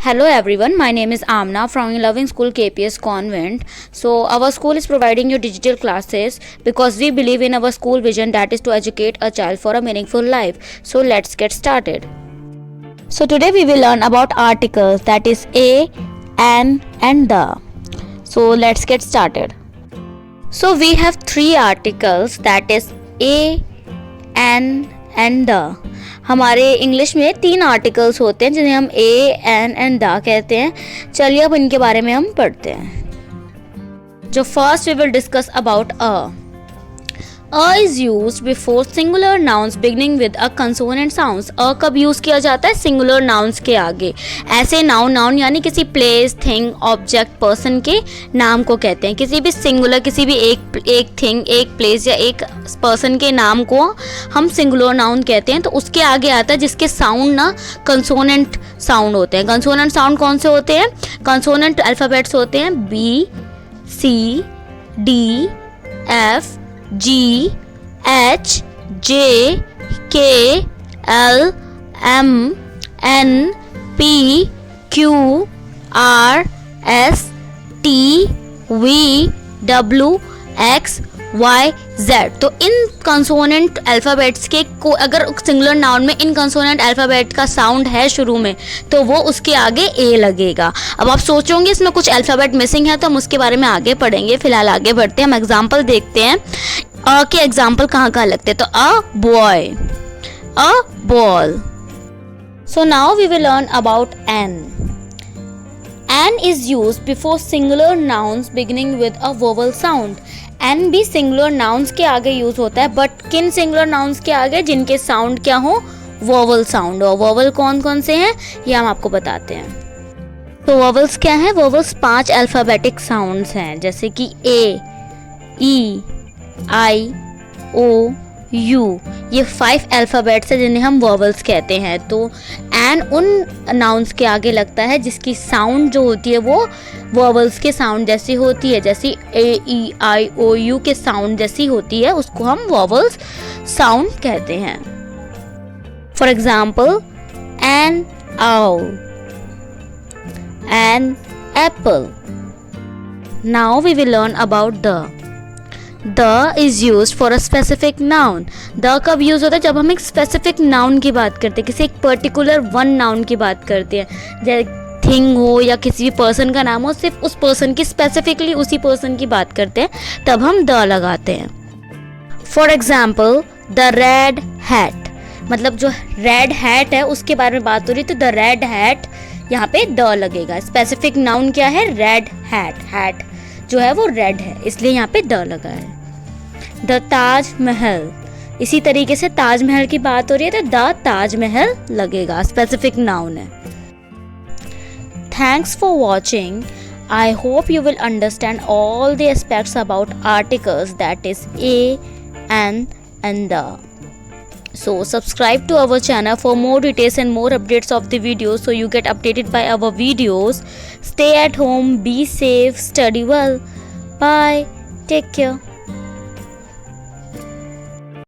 Hello everyone, my name is Amna from Loving School KPS Convent. So our school is providing you digital classes because we believe in our school vision, that is to educate a child for a meaningful life. So let's get started. So today we will learn about articles, that is a, an and the. So let's get started. So we have three articles, that is a, an and the. हमारे English में 3 articles होते हैं जिन्हें हम ए, N and the कहते हैं. चलिए अब इनके बारे में हम पढ़ते हैं. जो first we will discuss about a is used before singular nouns beginning with a consonant sounds. A कब यूज किया जाता है? सिंगुलर नाउन्स के आगे. ऐसे नाउन यानी किसी प्लेस, थिंग, ऑब्जेक्ट, पर्सन के नाम को कहते हैं. किसी भी सिंगुलर, किसी भी एक थिंग, एक प्लेस या एक पर्सन के नाम को हम सिंगुलर नाउन कहते हैं. तो उसके आगे आता है जिसके साउंड ना कंसोनेंट साउंड होते हैं. कंसोनेंट साउंड कौन से होते हैं? कंसोनेंट अल्फ़ाबेट्स होते हैं B, C, D, F, G, H, J, K, L, M, N, P, Q, R, S, T, V, W, X, Y, Z. तो इन कंसोनेंट अल्फ़ाबेट्स के को अगर सिंगुलर नाउन में इन कंसोनेंट अल्फ़ाबेट का साउंड है शुरू में तो वो उसके आगे ए लगेगा. अब आप सोचोगे इसमें कुछ अल्फ़ाबेट मिसिंग है तो हम उसके बारे में आगे पढ़ेंगे. फिलहाल आगे बढ़ते हैं, हम एग्जाम्पल देखते हैं. अ के एग्जाम्पल कहाँ लगते हैं? तो a boy, a ball. So now we will learn about an. An is used before singular nouns beginning with a vowel sound. An भी सिंगुलर नाउन्स के आगे यूज होता है, बट किन सिंगुलर नाउन्स के आगे? जिनके साउंड क्या हो? Vowel sound. और वोवल कौन कौन से हैं ये हम आपको बताते हैं. तो वोवल्स क्या हैं? वोवल्स 5 अल्फ़ाबेटिक साउंड्स हैं, जैसे कि ए, ई, आई, ओ, यू. ये 5 अल्फ़ाबेट्स हैं जिन्हें हम वोवल्स कहते हैं. तो एन उन नाउन्स के आगे लगता है जिसकी साउंड जो होती है वो वोवल्स के साउंड जैसी होती है. जैसे ए, ई, आई, ओ, यू के साउंड जैसी होती है उसको हम वोवल्स साउंड कहते हैं. For example an owl, an apple. Now we will learn about the. The is use for a specific noun. The कब यूज होता है? जब हम एक स्पेसिफिक नाउन की बात करते हैं, किसी एक पर्टिकुलर वन नाउन की बात करते हैं. जैसे थिंग हो या किसी भी पर्सन का नाम हो, सिर्फ उस पर्सन की स्पेसिफिकली उसी पर्सन की बात करते हैं तब हम द लगाते हैं. For example the red hat. मतलब जो रेड हैट है उसके बारे में बात हो रही है तो द रेड हैट यहाँ पे द लगेगा. स्पेसिफिक नाउन क्या है? Red hat. हैट जो है वो रेड है इसलिए यहाँ पे द लगा है. द ताज महल. इसी तरीके से ताजमहल की बात हो रही है तो द ताजमहल लगेगा, स्पेसिफिक नाउन है. Thanks for watching. I hope you will understand all the aspects about articles, that is a, an and the. So subscribe to our channel for more details and more updates of the videos so you get updated by our videos. Stay at home, be safe, study well. Bye. Take care.